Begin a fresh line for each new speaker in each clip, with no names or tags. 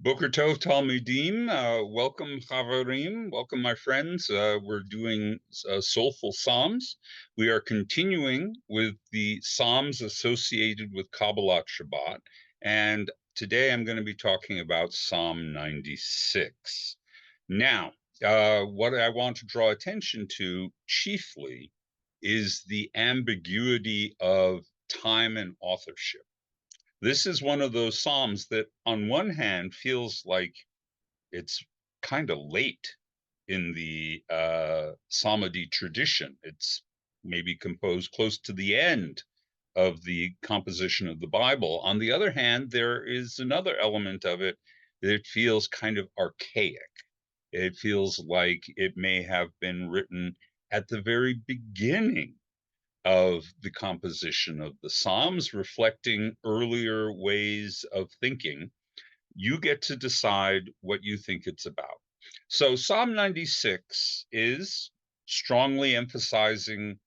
Boker Tov Talmudim, welcome Chavarim, welcome my friends. We're doing Soulful Psalms. We are continuing with the Psalms associated with Kabbalat Shabbat, and today I'm going to be talking about Psalm 96. Now, what I want to draw attention to chiefly is the ambiguity of time and authorship. This is one of those Psalms that, on one hand, feels like it's kind of late in the psalmody tradition. It's maybe composed close to the end of the composition of the Bible. On the other hand, there is another element of it that feels kind of archaic. It feels like it may have been written at the very beginning of the composition of the Psalms, reflecting earlier ways of thinking. You get to decide what you think it's about. So Psalm 96 is strongly emphasizing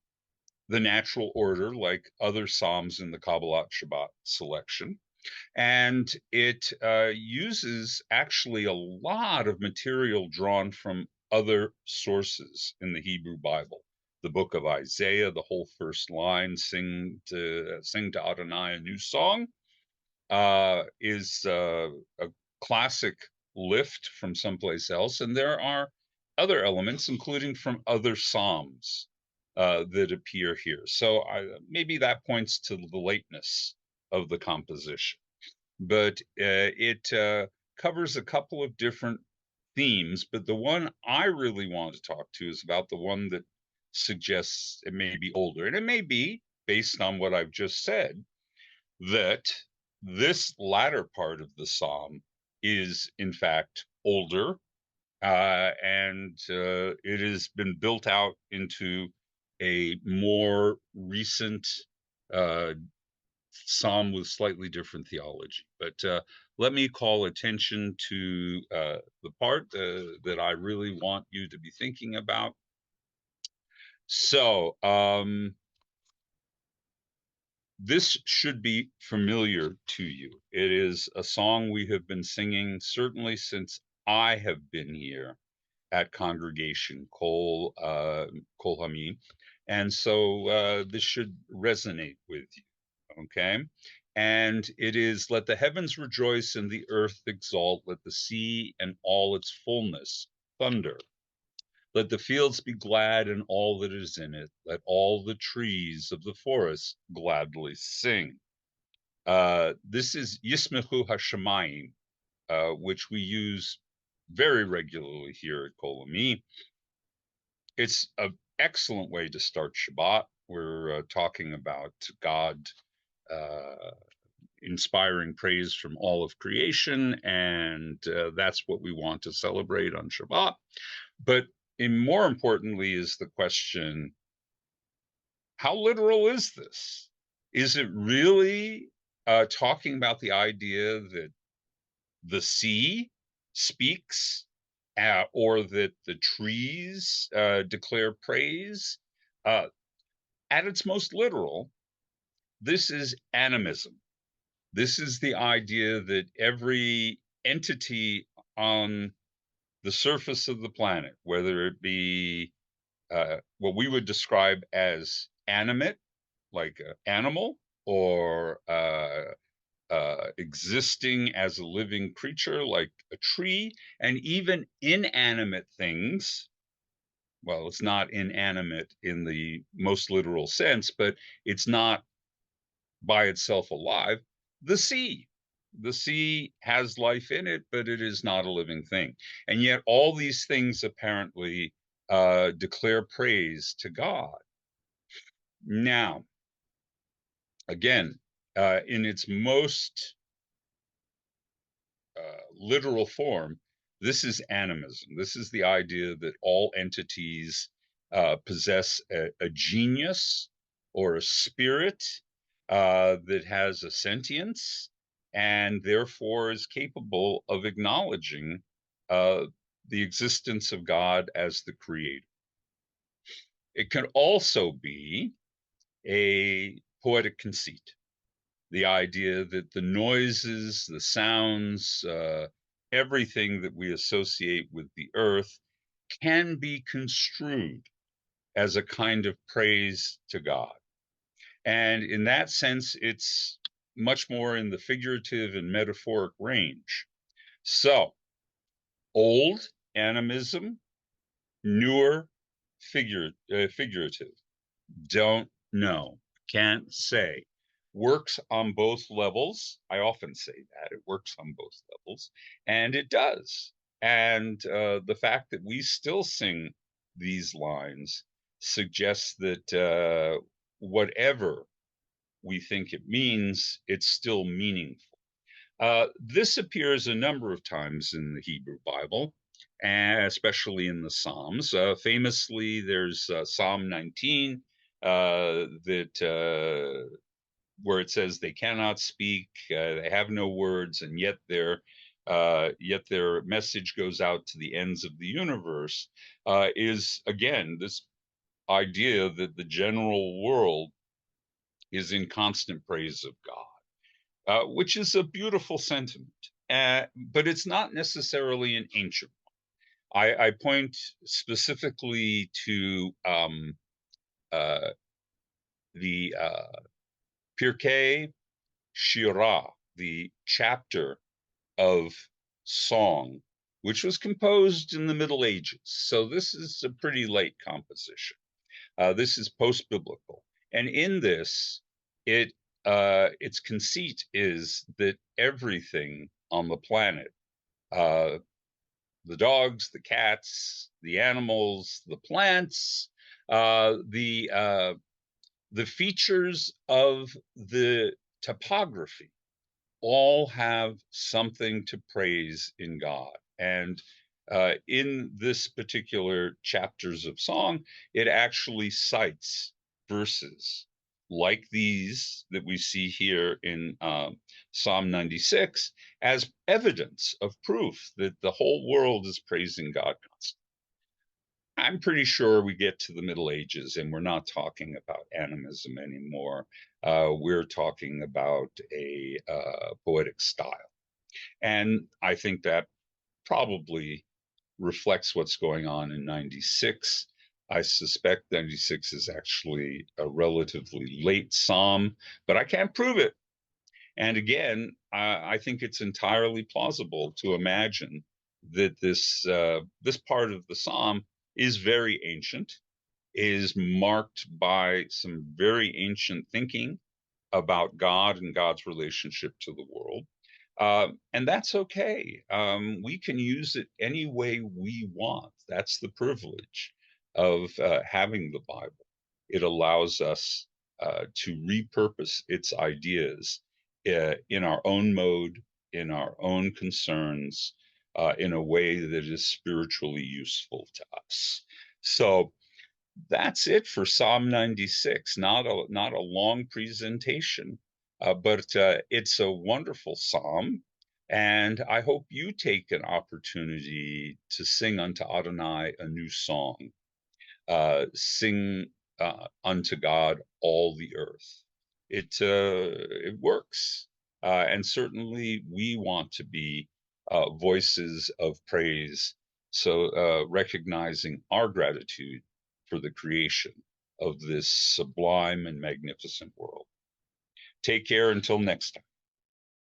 the natural order, like other Psalms in the Kabbalat Shabbat selection. And it uses actually a lot of material drawn from other sources in the Hebrew Bible. The book of Isaiah, the whole first line, sing to Adonai a new song, is a classic lift from someplace else. And there are other elements, including from other Psalms, that appear here. So maybe that points to the lateness of the composition. But it covers a couple of different themes. But the one I really want to talk to is about the one that suggests it may be older. And it may be, based on what I've just said, that this latter part of the psalm is in fact older, and it has been built out into a more recent psalm with slightly different theology. But let me call attention to the part that I really want you to be thinking about. So this should be familiar to you. It is a song we have been singing certainly since I have been here at Congregation Kol Hamim, and so this should resonate with you. Okay, and it is, let the heavens rejoice and the earth exalt, let the sea and all its fullness thunder. Let the fields be glad and all that is in it. Let all the trees of the forest gladly sing. This is Yismechu Hashemayim, which we use very regularly here at Kol Ami. It's an excellent way to start Shabbat. We're talking about God inspiring praise from all of creation, and that's what we want to celebrate on Shabbat. But more importantly is the question, how literal is this? Is it really talking about the idea that the sea speaks, or that the trees declare praise? At its most literal, this is animism. This is the idea that every entity on the surface of the planet, whether it be what we would describe as animate, like an animal, or existing as a living creature, like a tree, and even inanimate things. Well, it's not inanimate in the most literal sense, but it's not by itself alive. The sea. The sea has life in it, but it is not a living thing. And yet all these things apparently declare praise to God. Now, again, in its most literal form, this is animism. This is the idea that all entities possess a genius or a spirit that has a sentience, and therefore is capable of acknowledging the existence of God as the creator. It can also be a poetic conceit, the idea that the noises, the sounds, everything that we associate with the earth can be construed as a kind of praise to God. And in that sense, it's much more in the figurative and metaphoric range. So, old animism, newer figurative. Don't know, can't say. Works on both levels. I often say that it works on both levels, and it does. And the fact that we still sing these lines suggests that whatever we think it means, it's still meaningful. This appears a number of times in the Hebrew Bible, especially in the Psalms. Famously, there's Psalm 19 where it says they cannot speak, they have no words, and yet their message goes out to the ends of the universe. Is again this idea that the general world is in constant praise of God, which is a beautiful sentiment, but it's not necessarily an ancient one. I point specifically to the Pirkei Shirah, the chapter of song, which was composed in the Middle Ages. So this is a pretty late composition. This is post-biblical. And in this, its conceit is that everything on the planet, the dogs, the cats, the animals, the plants, the features of the topography all have something to praise in God. And in this particular chapters of song, it actually cites verses like these that we see here in Psalm 96 as evidence of proof that the whole world is praising God constantly. I'm pretty sure we get to the Middle Ages and we're not talking about animism anymore. We're talking about a poetic style. And I think that probably reflects what's going on in 96. I suspect 96 is actually a relatively late psalm, but I can't prove it. And again, I think it's entirely plausible to imagine that this part of the psalm is very ancient, is marked by some very ancient thinking about God and God's relationship to the world. And that's okay. We can use it any way we want. That's the privilege of having the Bible. It allows us to repurpose its ideas in our own mode, in our own concerns, in a way that is spiritually useful to us. So that's it for Psalm 96. Not a long presentation, but it's a wonderful psalm. And I hope you take an opportunity to sing unto Adonai a new song. Sing unto God all the earth. It works, and certainly we want to be voices of praise. So recognizing our gratitude for the creation of this sublime and magnificent world. Take care until next time.